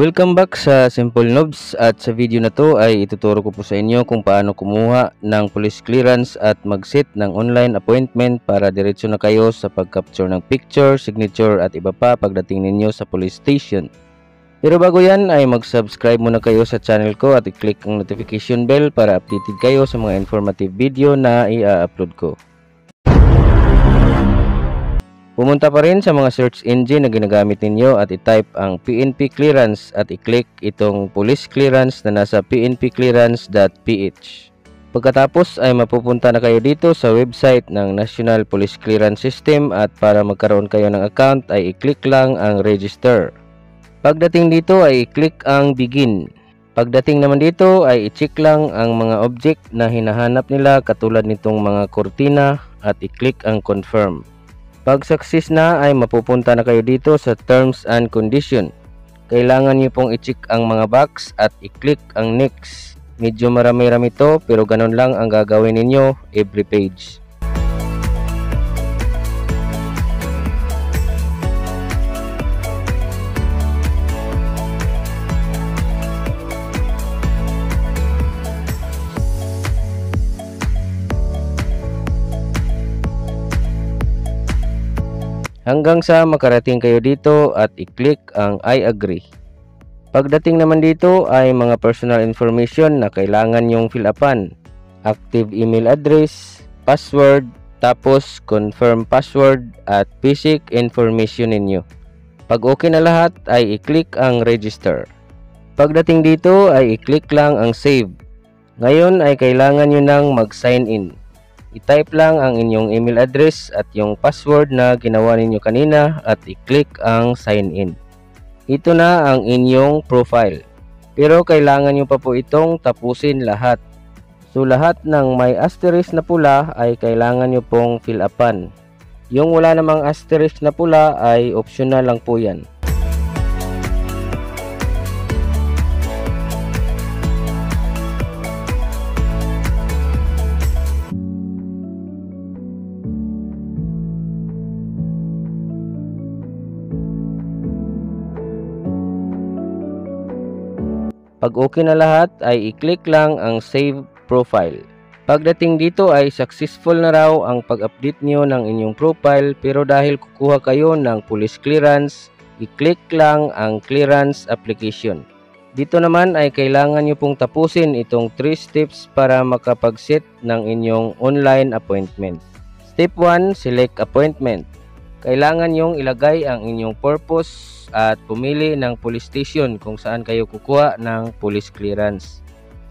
Welcome back sa Simple Noobs, at sa video na to ay ituturo ko po sa inyo kung paano kumuha ng police clearance at mag-set ng online appointment para diretso na kayo sa pag-capture ng picture, signature at iba pa pagdating ninyo sa police station. Pero bago yan ay mag-subscribe muna kayo sa channel ko at i-click ang notification bell para updated kayo sa mga informative video na i-upload ko. Pumunta pa rin sa mga search engine na ginagamit ninyo at i-type ang PNP clearance at i-click itong police clearance na nasa pnpclearance.ph. Pagkatapos ay mapupunta na kayo dito sa website ng National Police Clearance System at para magkaroon kayo ng account ay i-click lang ang register. Pagdating dito ay i-click ang begin. Pagdating naman dito ay i-check lang ang mga object na hinahanap nila katulad nitong mga kortina at i-click ang confirm. Pag success na ay mapupunta na kayo dito sa terms and condition. Kailangan nyo pong i-check ang mga box at i-click ang next. Medyo marami-rami to pero ganun lang ang gagawin ninyo every page. Hanggang sa makarating kayo dito at i-click ang I agree. Pagdating naman dito ay mga personal information na kailangan nyong fill upan. Active email address, password, tapos confirm password at basic information ninyo. Pag okay na lahat ay i-click ang register. Pagdating dito ay i-click lang ang save. Ngayon ay kailangan nyo nang mag-sign in. I-type lang ang inyong email address at yung password na ginawa ninyo kanina at i-click ang sign in. Ito na ang inyong profile. Pero kailangan nyo pa po itong tapusin lahat. So lahat ng may asterisk na pula ay kailangan nyo pong fill upan. Yung wala namang asterisk na pula ay optional lang po yan. Pag okay na lahat ay i-click lang ang save profile. Pagdating dito ay successful na raw ang pag-update nyo ng inyong profile, pero dahil kukuha kayo ng police clearance, i-click lang ang clearance application. Dito naman ay kailangan nyo pong tapusin itong 3 steps para makapag-set ng inyong online appointment. Step 1, select appointment. Kailangan nyong ilagay ang inyong purpose at pumili ng police station kung saan kayo kukuha ng police clearance.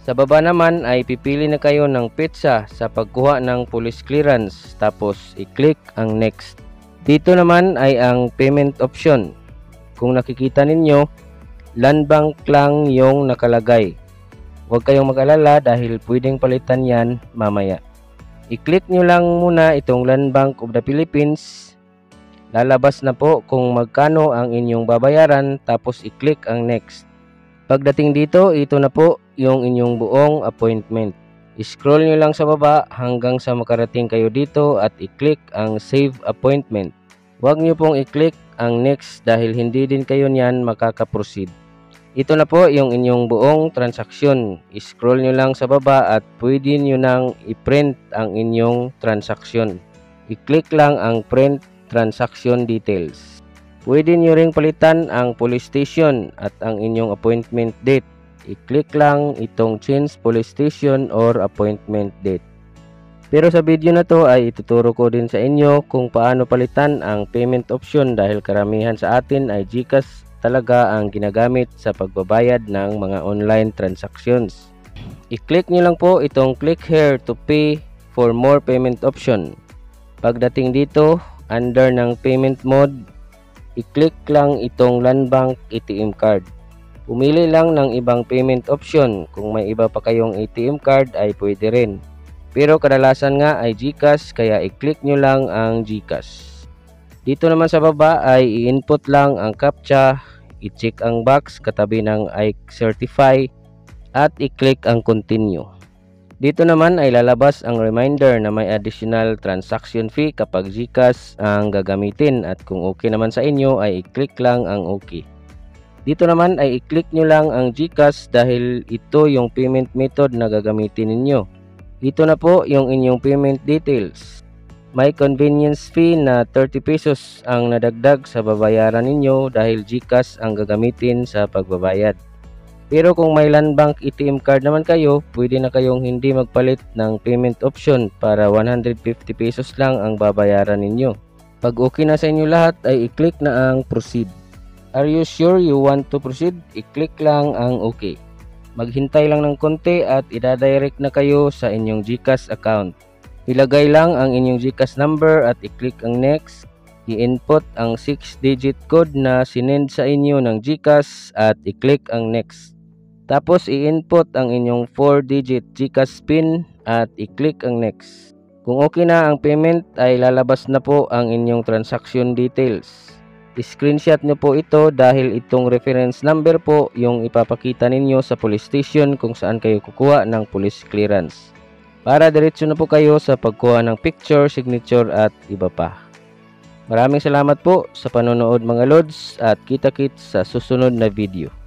Sa baba naman ay pipili na kayo ng petsa sa pagkuha ng police clearance, tapos i-click ang next. Dito naman ay ang payment option. Kung nakikita ninyo, land bank lang yung nakalagay. Huwag kayong mag-alala dahil pwedeng palitan yan mamaya. I-click nyo lang muna itong Land Bank of the Philippines. Lalabas na po kung magkano ang inyong babayaran, tapos i-click ang next. Pagdating dito, ito na po yung inyong buong appointment. I-scroll nyo lang sa baba hanggang sa makarating kayo dito at i-click ang save appointment. Huwag nyo pong i-click ang next dahil hindi din kayo niyan makaka-proceed. Ito na po yung inyong buong transaksyon. I-scroll nyo lang sa baba at pwede nyo nang i-print ang inyong transaksyon. I-click lang ang print transaction details. Pwede nyo ring palitan ang police station at ang inyong appointment date. I-click lang itong change police station or appointment date. Pero sa video na to ay ituturo ko din sa inyo kung paano palitan ang payment option dahil karamihan sa atin ay GCash talaga ang ginagamit sa pagbabayad ng mga online transactions. I-click nyo lang po itong click here to pay for more payment option. Pagdating dito, under ng payment mode, i-click lang itong Land Bank ATM card. Pumili lang ng ibang payment option. Kung may iba pa kayong ATM card ay pwede rin. Pero kadalasan nga ay GCash, kaya i-click nyo lang ang GCash. Dito naman sa baba ay i-input lang ang CAPTCHA, i-check ang box katabi ng I certify at i-click ang continue. Dito naman ay lalabas ang reminder na may additional transaction fee kapag GCash ang gagamitin, at kung okay naman sa inyo ay i-click lang ang okay. Dito naman ay i-click nyo lang ang GCash dahil ito yung payment method na gagamitin ninyo. Ito na po yung inyong payment details. May convenience fee na 30 pesos ang nadagdag sa babayaran ninyo dahil GCash ang gagamitin sa pagbabayad. Pero kung may Land Bank ATM card naman kayo, pwede na kayong hindi magpalit ng payment option para 150 pesos lang ang babayaran ninyo. Pag okay na sa inyo lahat ay i-click na ang proceed. Are you sure you want to proceed? I-click lang ang okay. Maghintay lang ng konti at ida-direct na kayo sa inyong GCash account. Ilagay lang ang inyong GCash number at i-click ang next. I-input ang 6-digit code na sinend sa inyo ng GCash at i-click ang next. Tapos i-input ang inyong 4-digit GCash PIN at i-click ang next. Kung okay na ang payment ay lalabas na po ang inyong transaction details. I-screenshot nyo po ito dahil itong reference number po yung ipapakita ninyo sa police station kung saan kayo kukuha ng police clearance. Para diretso na po kayo sa pagkuha ng picture, signature at iba pa. Maraming salamat po sa panonood mga Lods at kita-kits sa susunod na video.